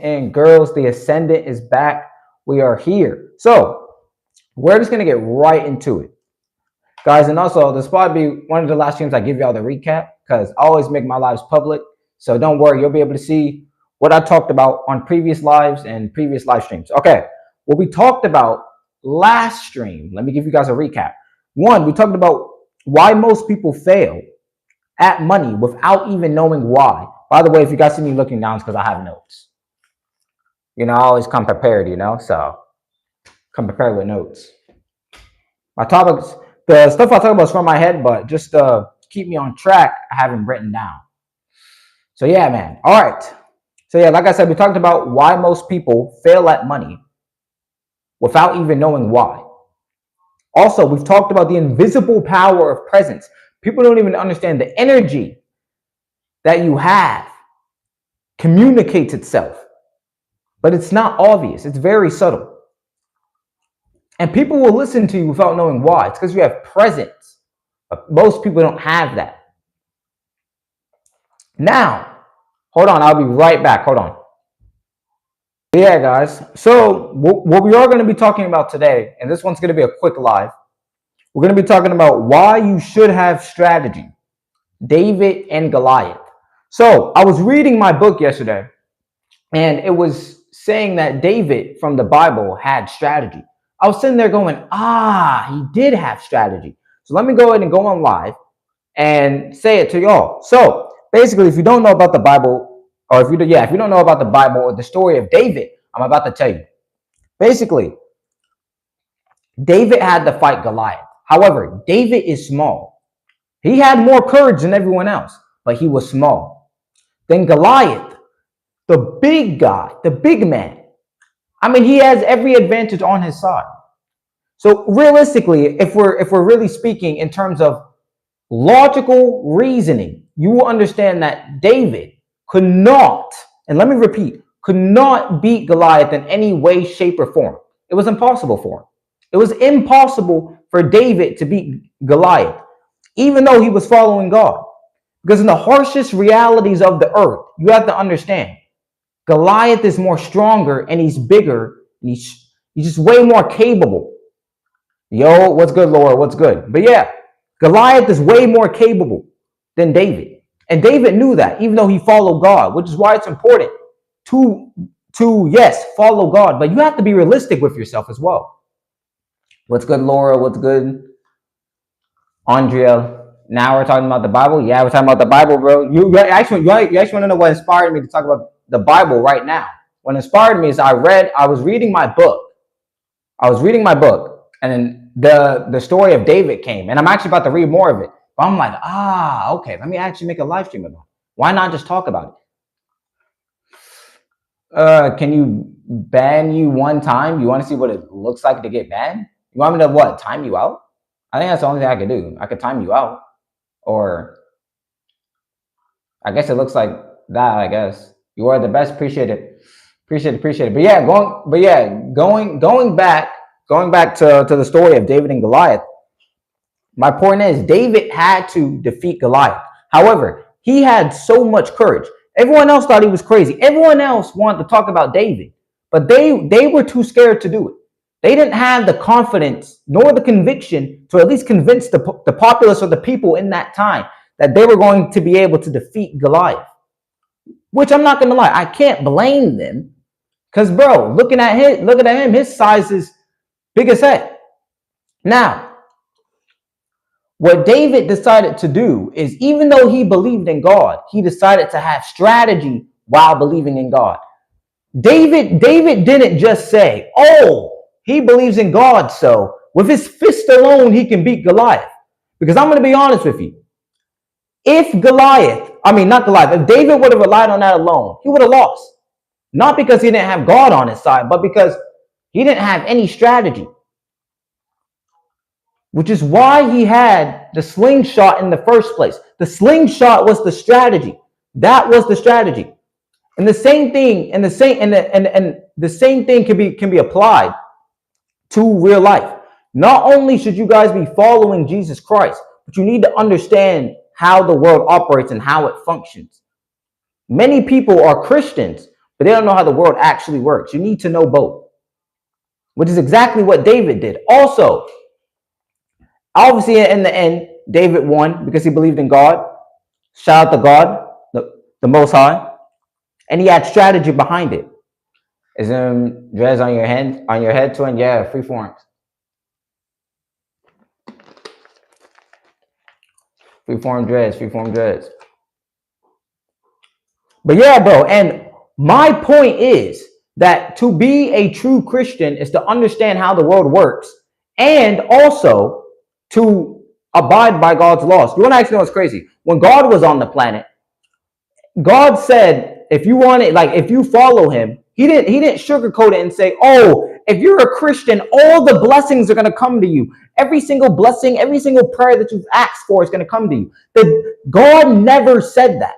and girls, the Ascendant is back. We are here. So we're just going to get right into it, guys. And also, this will probably be one of the last streams I give y'all the recap, because I always make my lives public. So don't worry, you'll be able to see what I talked about on previous lives and previous live streams. Okay, what we talked about last stream, let me give you guys a recap. One, we talked about why most people fail at money without even knowing why. By the way, if you guys see me looking down, it's because I have notes. I always come prepared, so come prepared with notes. My topics, the stuff I talk about is from my head, but just to keep me on track, I have them written down. So yeah, man. All right. So yeah, like I said, we talked about why most people fail at money without even knowing why. Also, we've talked about the invisible power of presence. People don't even understand the energy that you have communicates itself, but it's not obvious. It's very subtle. And people will listen to you without knowing why. It's because you have presence. But most people don't have that. Now, hold on. I'll be right back. Hold on. Yeah, guys. So what we are going to be talking about today, and this one's going to be a quick live, we're going to be talking about why you should have strategy. David and Goliath. So I was reading my book yesterday, and it was saying that David from the Bible had strategy. I was sitting there going, he did have strategy. So let me go ahead and go on live and say it to y'all. So basically, if you don't know about the Bible, or if you don't know about the Bible or the story of David, I'm about to tell you. Basically, David had to fight Goliath. However, David is small. He had more courage than everyone else, but he was small. Then Goliath, the big guy, the big man, he has every advantage on his side. So realistically, if we're really speaking in terms of logical reasoning, you will understand that David could not, and let me repeat, could not beat Goliath in any way, shape, or form. It was impossible for him. It was impossible for David to beat Goliath, even though he was following God. Because in the harshest realities of the earth, you have to understand, Goliath is more stronger and he's bigger. And he's just way more capable. Yo, what's good, Laura? What's good? But yeah, Goliath is way more capable than David. And David knew that, even though he followed God, which is why it's important to yes, follow God. But you have to be realistic with yourself as well. What's good, Laura? What's good, Andrea? Now we're talking about the Bible. Yeah, we're talking about the Bible, bro. You actually want to know what inspired me to talk about the Bible right now? What inspired me is I was reading my book. And then the story of David came, and I'm actually about to read more of it. But I'm like, okay, let me actually make a live stream about it. Why not just talk about it? Can you ban you one time? You want to see what it looks like to get banned? You want me to what? Time you out? I think that's the only thing I could do. I could time you out. Or I guess it looks like that, I guess. You are the best. Appreciate it. But yeah, going back to the story of David and Goliath. My point is, David had to defeat Goliath. However, he had so much courage. Everyone else thought he was crazy. Everyone else wanted to talk about David, but they were too scared to do it. They didn't have the confidence nor the conviction to at least convince the populace or the people in that time that they were going to be able to defeat Goliath. Which I'm not going to lie, I can't blame them, because bro, looking at him, his size is big as heck. Now, what David decided to do is, even though he believed in God, he decided to have strategy while believing in God. David didn't just say, he believes in God, so with his fist alone, he can beat Goliath. Because I'm going to be honest with you. If David would have relied on that alone, he would have lost. Not because he didn't have God on his side, but because he didn't have any strategy. Which is why he had the slingshot in the first place. The slingshot was the strategy. That was the strategy. And the same thing, and the same thing can be applied to real life. Not only should you guys be following Jesus Christ, but you need to understand how the world operates and how it functions. Many people are Christians, but they don't know how the world actually works. You need to know both, which is exactly what David did. Also, obviously, in the end, David won because he believed in God. Shout out to God, the Most High, and he had strategy behind it. Is dreads on your head, twin? Yeah, free forms. Freeform dreads. But yeah, bro, and my point is that to be a true Christian is to understand how the world works and also to abide by God's laws. You want to actually know what's crazy? When God was on the planet, God said, if you want it, like if you follow him, he didn't sugarcoat it and say, oh, if you're a Christian, all the blessings are going to come to you. Every single blessing, every single prayer that you've asked for is going to come to you. God never said that.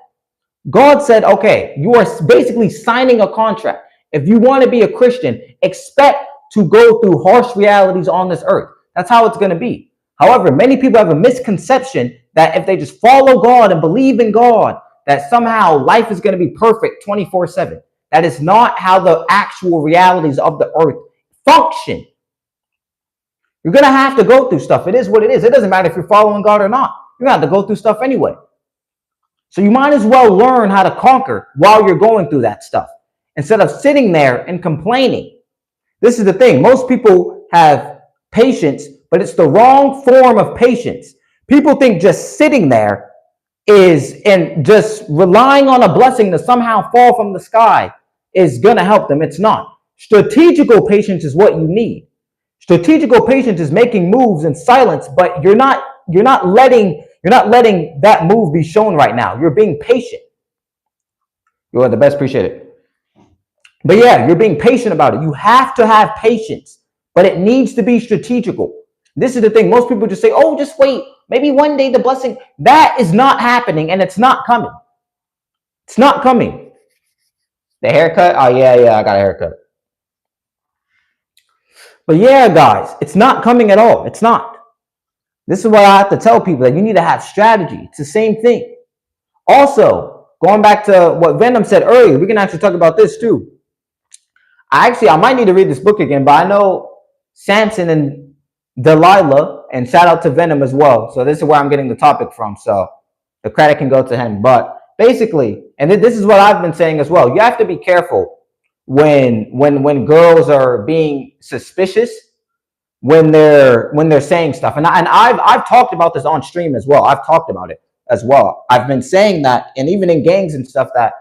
God said, okay, you are basically signing a contract. If you want to be a Christian, expect to go through harsh realities on this earth. That's how it's going to be. However, many people have a misconception that if they just follow God and believe in God, that somehow life is going to be perfect 24/7. That is not how the actual realities of the earth function. You're going to have to go through stuff. It is what it is. It doesn't matter if you're following God or not. You're going to have to go through stuff anyway. So you might as well learn how to conquer while you're going through that stuff instead of sitting there and complaining. This is the thing. Most people have patience, but it's the wrong form of patience. People think just sitting there is and just relying on a blessing to somehow fall from the sky is going to help them. It's not. Strategical patience is what you need. Strategical patience is making moves in silence, but you're not letting that move be shown right now. You're being patient. You are the best. Appreciate it. But yeah, you're being patient about it. You have to have patience, but it needs to be strategical. This is the thing. Most people just say, oh, just wait. Maybe one day the blessing. That is not happening, and it's not coming. It's not coming. The haircut? Oh, yeah, I got a haircut. But yeah, guys, it's not coming at all. It's not. This is why I have to tell people that you need to have strategy. It's the same thing. Also, going back to what Venom said earlier, we can actually talk about this too. I might need to read this book again, but I know Samson and Delilah, and shout out to Venom as well. So this is where I'm getting the topic from. So the credit can go to him. But basically, and this is what I've been saying as well, you have to be careful when girls are being suspicious when they're saying stuff. And I've talked about this on stream as well. I've talked about it as well. I've been saying that, and even in gangs and stuff, that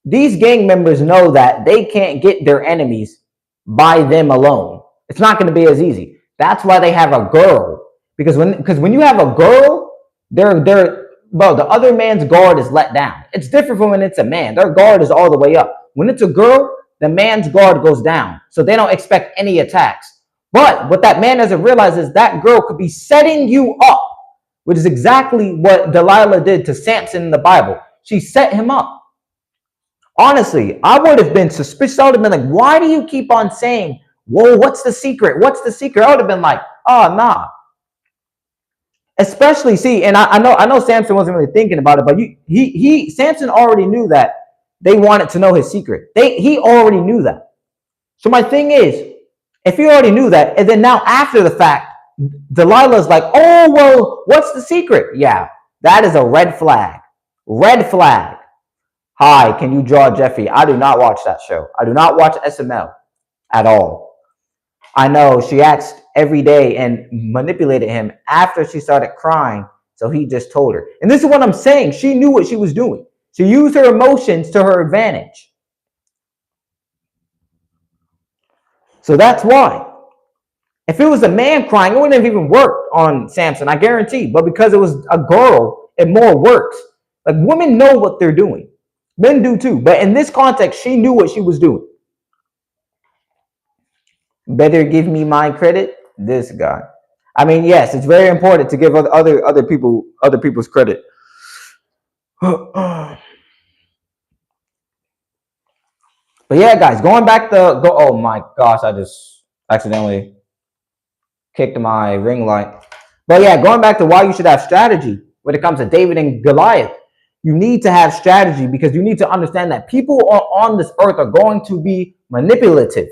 these gang members know that they can't get their enemies by them alone. It's not going to be as easy. That's why they have a girl. Because when you have a girl, the other man's guard is let down. It's different from when it's a man. Their guard is all the way up. When it's a girl, the man's guard goes down. So they don't expect any attacks. But what that man doesn't realize is that girl could be setting you up, which is exactly what Delilah did to Samson in the Bible. She set him up. Honestly, I would have been suspicious. I would have been like, why do you keep on saying, whoa, what's the secret? What's the secret? I would have been like, oh, nah. Especially, see, and I know Samson wasn't really thinking about it, but Samson already knew that they wanted to know his secret. He already knew that. So my thing is, if he already knew that, and then now after the fact, Delilah's like, oh, well, what's the secret? Yeah, that is a red flag. Red flag. Hi, can you draw Jeffy? I do not watch that show. I do not watch SML at all. I know she asked every day and manipulated him after she started crying, so he just told her. And this is what I'm saying. She knew what she was doing. She used her emotions to her advantage. So that's why. If it was a man crying, it wouldn't have even worked on Samson, I guarantee. But because it was a girl, it more works. Like, women know what they're doing. Men do too. But in this context, she knew what she was doing. Better give me my credit. This guy. I mean, yes, it's very important to give other people's credit. But yeah, guys, going back to oh my gosh, I just accidentally kicked my ring light. But yeah, going back to why you should have strategy when it comes to David and Goliath. you need to have strategy, because you need to understand that people on this earth are going to be manipulative.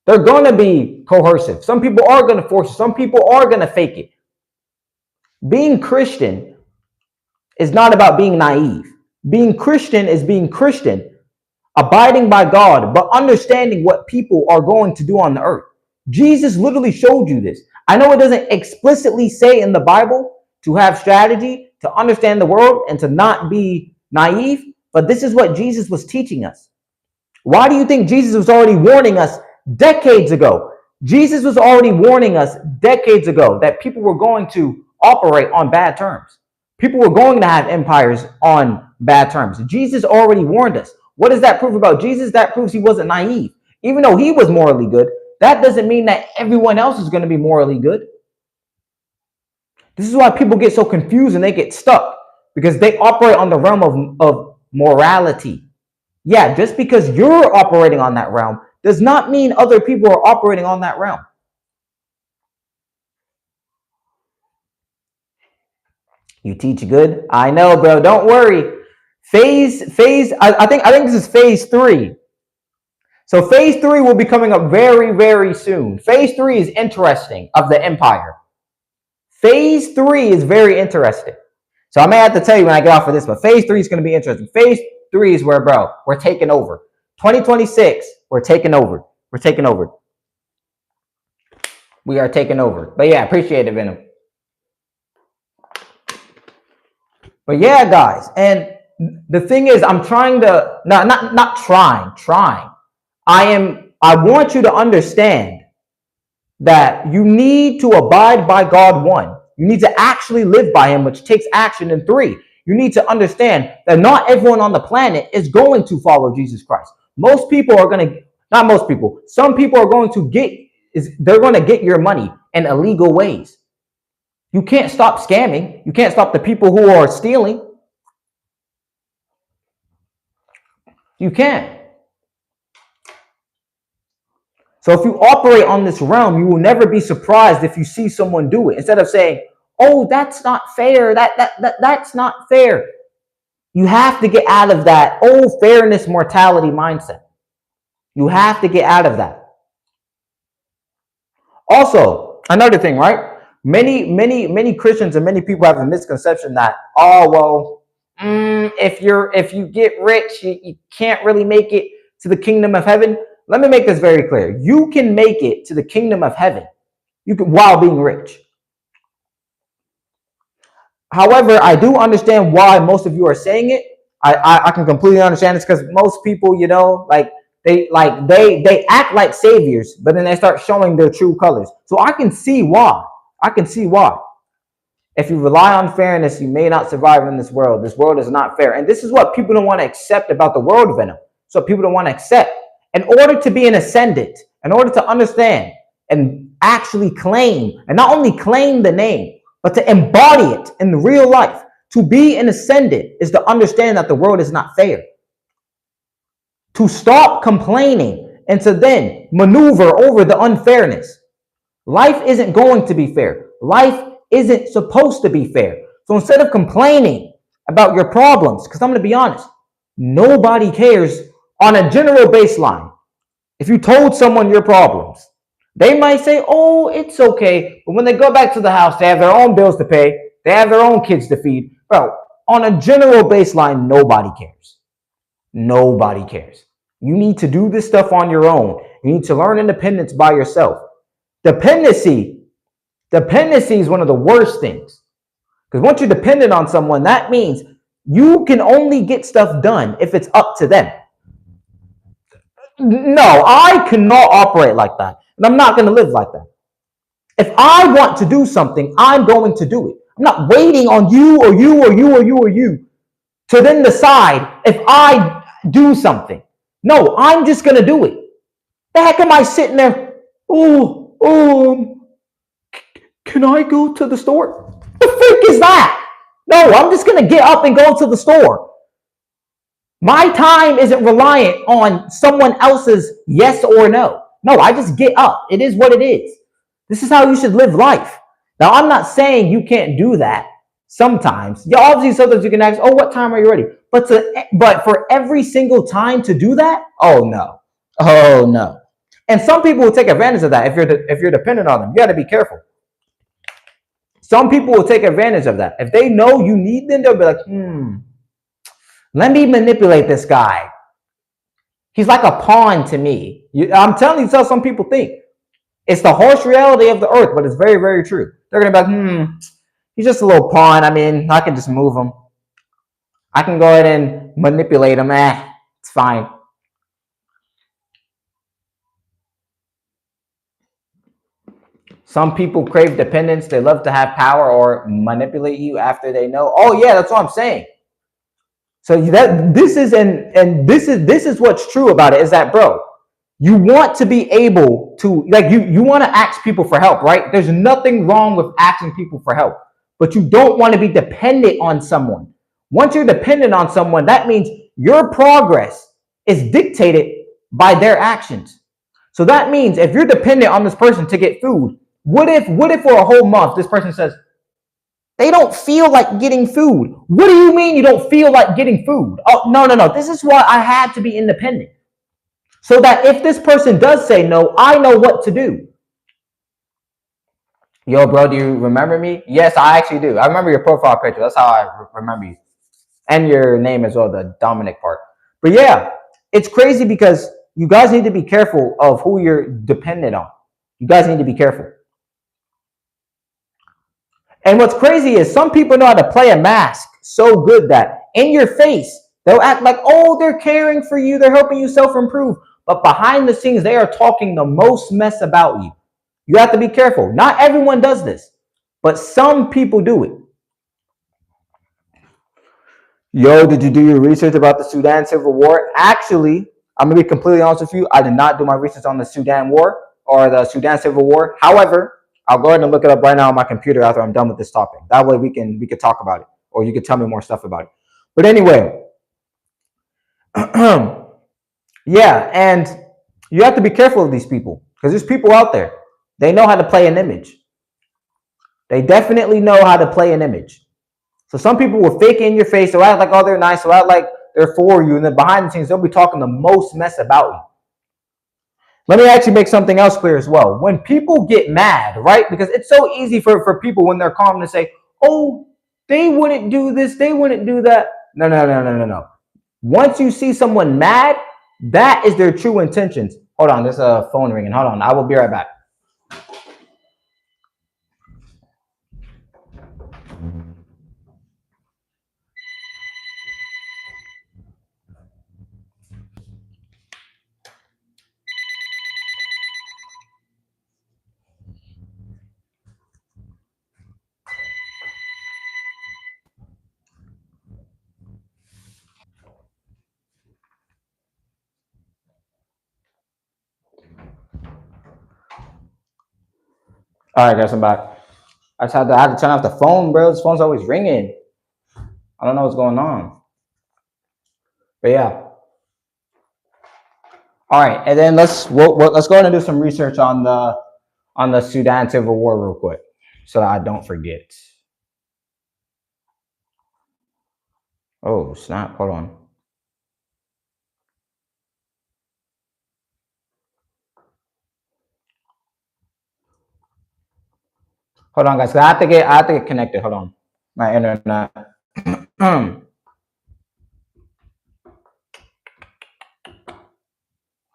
They're going to be coercive. Some people are going to force you. Some people are going to fake it. Being Christian is not about being naive. Being Christian is being Christian, abiding by God, but understanding what people are going to do on the earth. Jesus literally showed you this. I know it doesn't explicitly say in the Bible to have strategy, to understand the world, and to not be naive, but this is what Jesus was teaching us. Why do you think Jesus was already warning us decades ago? Jesus was already warning us decades ago that people were going to operate on bad terms. People were going to have empires on bad terms. Jesus already warned us. What does that prove about Jesus? That proves he wasn't naive. Even though he was morally good, that doesn't mean that everyone else is going to be morally good. This is why people get so confused and they get stuck, because they operate on the realm of morality. Yeah, just because you're operating on that realm does not mean other people are operating on that realm. You teach good? I know, bro. Don't worry. I think this is phase 3. So phase 3 will be coming up very, very soon. Phase 3 is interesting, of the empire. Phase 3 is very interesting. So I may have to tell you when I get off of this, but phase 3 is going to be interesting. Phase 3 is where, bro, we're taking over. 2026, we're taking over. We're taking over. We are taking over. But yeah, appreciate it, Venom. But yeah, guys, and the thing is, I'm trying to not trying. I want you to understand that you need to abide by God, 1. You need to actually live by him, which takes action, and 3. You need to understand that not everyone on the planet is going to follow Jesus Christ. Most people are going to, not most people, some people are going to they're going to get your money in illegal ways. You can't stop scamming. You can't stop the people who are stealing. You can't. So if you operate on this realm, you will never be surprised if you see someone do it. Instead of saying, oh, that's not fair. That's not fair. You have to get out of that, oh, fairness mortality mindset. You have to get out of that. Also, another thing, right? Many Christians and many people have a misconception that, oh, well, if you get rich, you can't really make it to the kingdom of heaven. Let me make this very clear. You can make it to the kingdom of heaven while being rich. However, I do understand why most of you are saying it. I can completely understand this, because most people, they act like saviors, but then they start showing their true colors. So I can see why. If you rely on fairness, you may not survive in this world. This world is not fair. And this is what people don't want to accept about the world, Venom. So people don't want to accept. In order to be an ascendant, in order to understand and actually claim, and not only claim the name, but to embody it in real life, to be an ascendant is to understand that the world is not fair. To stop complaining and to then maneuver over the unfairness. Life isn't going to be fair. Life isn't supposed to be fair. So instead of complaining about your problems, because I'm going to be honest, nobody cares on a general baseline. If you told someone your problems, they might say, oh, it's okay. But when they go back to the house, they have their own bills to pay. They have their own kids to feed. Bro, on a general baseline, nobody cares. Nobody cares. You need to do this stuff on your own. You need to learn independence by yourself. Dependency is one of the worst things. Because once you're dependent on someone, that means you can only get stuff done if it's up to them. No, I cannot operate like that. And I'm not going to live like that. If I want to do something, I'm going to do it. I'm not waiting on you or you or you or you or you to then decide if I do something. No, I'm just going to do it. The heck am I sitting there? Can I go to the store? The freak is that? No, I'm just going to get up and go to the store. My time isn't reliant on someone else's yes or no. No, I just get up. It is what it is. This is how you should live life. Now, I'm not saying you can't do that. Sometimes, yeah, obviously, sometimes you can ask, "Oh, what time are you ready?" But for every single time to do that, oh no, oh no. And some people will take advantage of that if you're dependent on them. You got to be careful. Some people will take advantage of that. If they know you need them, they'll be like, let me manipulate this guy. He's like a pawn to me. I'm telling you, so some people think. It's the harsh reality of the earth, but it's very, very true. They're going to be like, he's just a little pawn. I mean, I can just move him. I can go ahead and manipulate him. It's fine. Some people crave dependence. They love to have power or manipulate you after they know. Oh yeah, that's what I'm saying. So this is what's true about it is that, bro, you want to be able to, like, you want to ask people for help, right? There's nothing wrong with asking people for help, but you don't want to be dependent on someone. Once you're dependent on someone, that means your progress is dictated by their actions. So that means if you're dependent on this person to get food, what if for a whole month this person says, they don't feel like getting food? What do you mean you don't feel like getting food? Oh, no. This is why I had to be independent. So that if this person does say no, I know what to do. Yo, bro, do you remember me? Yes, I actually do. I remember your profile picture. That's how I remember you. And your name as well, the Dominic part. But yeah, it's crazy because you guys need to be careful of who you're dependent on. You guys need to be careful. And what's crazy is some people know how to play a mask so good that in your face, they'll act like, oh, they're caring for you. They're helping you self-improve. But behind the scenes, they are talking the most mess about you. You have to be careful. Not everyone does this, but some people do it. Yo, did you do your research about the Sudan Civil War? Actually, I'm going to be completely honest with you. I did not do my research on the Sudan War or the Sudan Civil War. However, I'll go ahead and look it up right now on my computer after I'm done with this topic. That way we can talk about it, or you can tell me more stuff about it. But anyway, yeah, and you have to be careful of these people because there's people out there. They know how to play an image. They definitely know how to play an image. So some people will fake in your face. They'll act like, oh, they're nice. They'll act like they're for you. And then behind the scenes, they'll be talking the most mess about you. Let me actually make something else clear as well. When people get mad, right? Because it's so easy for people when they're calm to say, oh, they wouldn't do this. They wouldn't do that. No. Once you see someone mad, that is their true intentions. Hold on. There's a phone ringing. Hold on. I will be right back. All right, guys, I'm back. I had to turn off the phone, bro. This phone's always ringing. I don't know what's going on. But yeah. All right, and then let's go ahead and do some research on the Sudan Civil War real quick, so that I don't forget. Oh snap! Hold on. Hold on, guys. I have to get connected. Hold on, my internet. Hold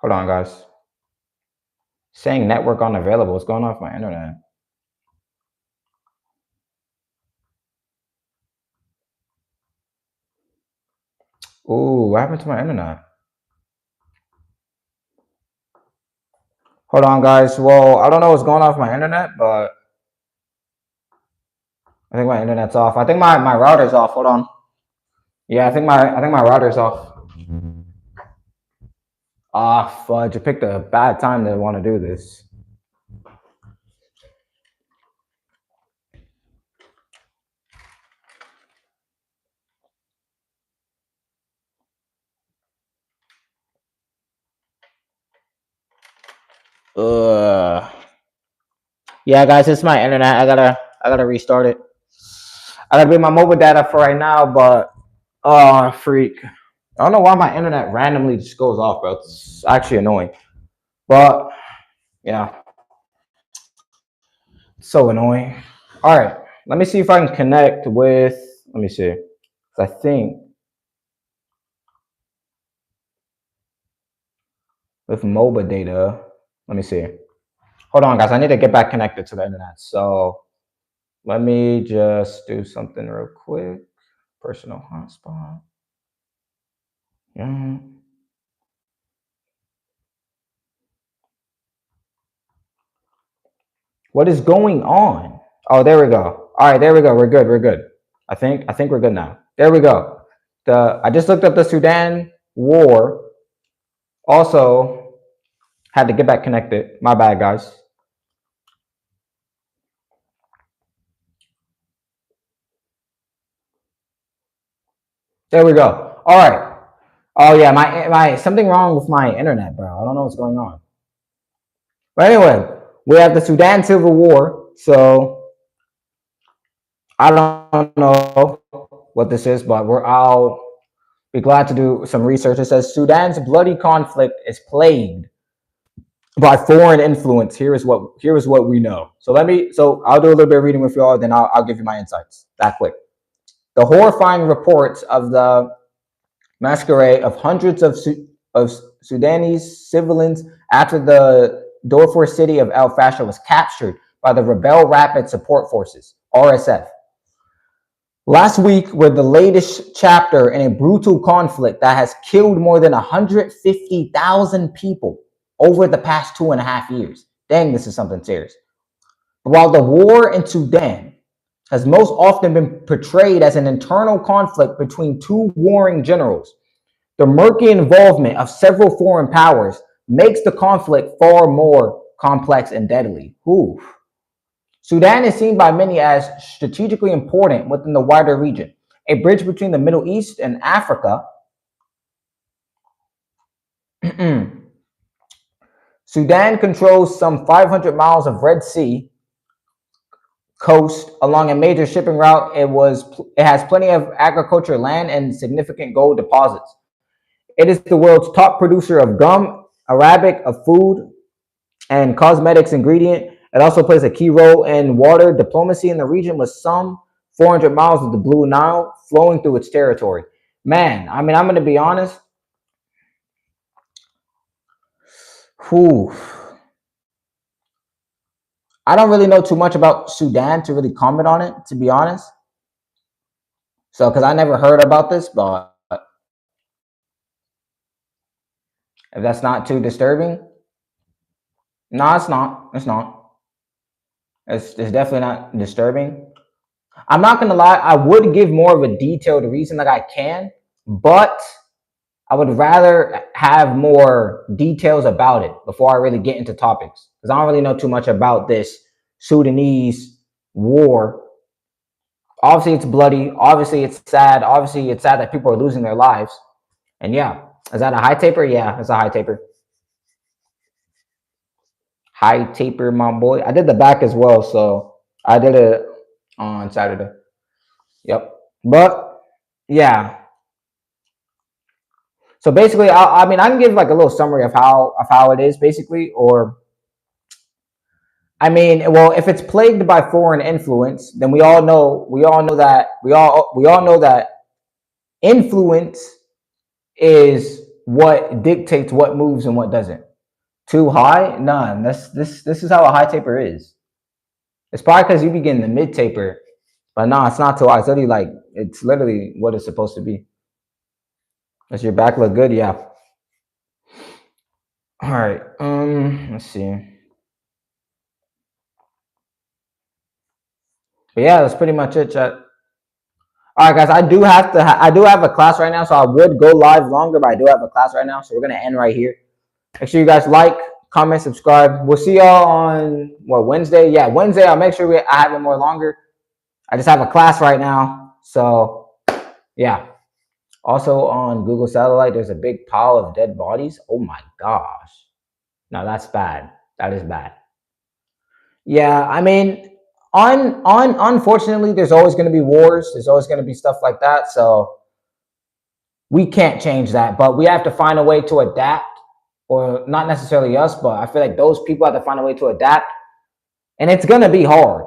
on, guys. Saying network unavailable. What's going on with my internet? Ooh, what happened to my internet? Hold on, guys. Well, I don't know what's going on with my internet, but I think my internet's off. I think my router's off. Hold on. Yeah, I think my router's off. Ah, fudge! I picked a bad time to want to do this. Yeah, guys, it's my internet. I gotta restart it. I gotta be my mobile data for right now, but freak. I don't know why my internet randomly just goes off, bro. It's actually annoying. But yeah, so annoying. All right, let me see if I can connect with. Let me see. I think with mobile data. Let me see. Hold on, guys. I need to get back connected to the internet. So let me just do something real quick. Personal hotspot. Yeah. What is going on? Oh, there we go. All right, there we go. We're good. We're good. I think we're good now. There we go. I just looked up the Sudan war. Also, had to get back connected. My bad, guys. There we go. All right. Oh yeah, my something wrong with my internet, bro. I don't know what's going on. But anyway, we have the Sudan Civil War. So I don't know what this is, but I'll be glad to do some research. It says Sudan's bloody conflict is plagued by foreign influence. Here is what we know. So I'll do a little bit of reading with y'all, then I'll give you my insights that quick. The horrifying reports of the masquerade of hundreds of Sudanese civilians after the Darfur city of El Fasher was captured by the Rebel Rapid Support Forces (RSF). Last week were the latest chapter in a brutal conflict that has killed more than 150,000 people over the past 2.5 years. Dang, this is something serious. While the war in Sudan has most often been portrayed as an internal conflict between two warring generals, the murky involvement of several foreign powers makes the conflict far more complex and deadly. Ooh. Sudan is seen by many as strategically important within the wider region, a bridge between the Middle East and Africa. Sudan controls some 500 miles of Red Sea coast along a major shipping route. It has plenty of agricultural land and significant gold deposits. It is the world's top producer of gum, Arabic, of food, and cosmetics ingredient. It also plays a key role in water diplomacy in the region with some 400 miles of the Blue Nile flowing through its territory. Man, I mean, I'm going to be honest. Whew. I don't really know too much about Sudan to really comment on it, to be honest. So, because I never heard about this, but if that's not too disturbing, no, it's not. It's not. It's definitely not disturbing. I'm not gonna lie, I would give more of a detailed reason that I can, but I would rather have more details about it before I really get into topics. Because I don't really know too much about this Sudanese war. Obviously, it's bloody. Obviously, it's sad. Obviously, it's sad that people are losing their lives. And yeah, is that a high taper? Yeah, it's a high taper. High taper, my boy. I did the back as well, so I did it on Saturday. Yep. But yeah. So basically, I mean, I can give like a little summary of how it is basically, or I mean, well, if it's plagued by foreign influence, then we all know that influence is what dictates what moves and what doesn't. Too high? None. This is how a high taper is. It's probably because you begin the mid taper, but no, it's not too high. It's literally what it's supposed to be. Does your back look good? Yeah. All right. Let's see. But yeah, that's pretty much it, chat. All right, guys. I do have a class right now, so I would go live longer, but I do have a class right now, so we're gonna end right here. Make sure you guys like, comment, subscribe. We'll see y'all on Wednesday. Yeah, Wednesday. I'll make sure I have it more longer. I just have a class right now, so yeah. Also on Google Satellite, there's a big pile of dead bodies. Oh my gosh. No, that's bad. That is bad. Yeah, I mean, Unfortunately, there's always going to be wars. There's always going to be stuff like that. So we can't change that, but we have to find a way to adapt, or not necessarily us, but I feel like those people have to find a way to adapt, and it's going to be hard.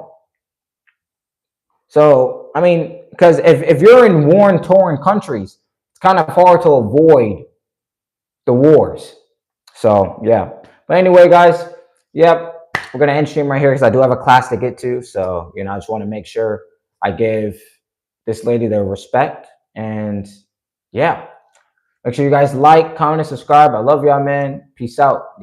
So, I mean, because if you're in war-torn countries, it's kind of hard to avoid the wars. So, yeah. But anyway, guys, yep, we're going to end stream right here because I do have a class to get to. So, I just want to make sure I give this lady the respect. And, yeah, make sure you guys like, comment, and subscribe. I love y'all, man. Peace out.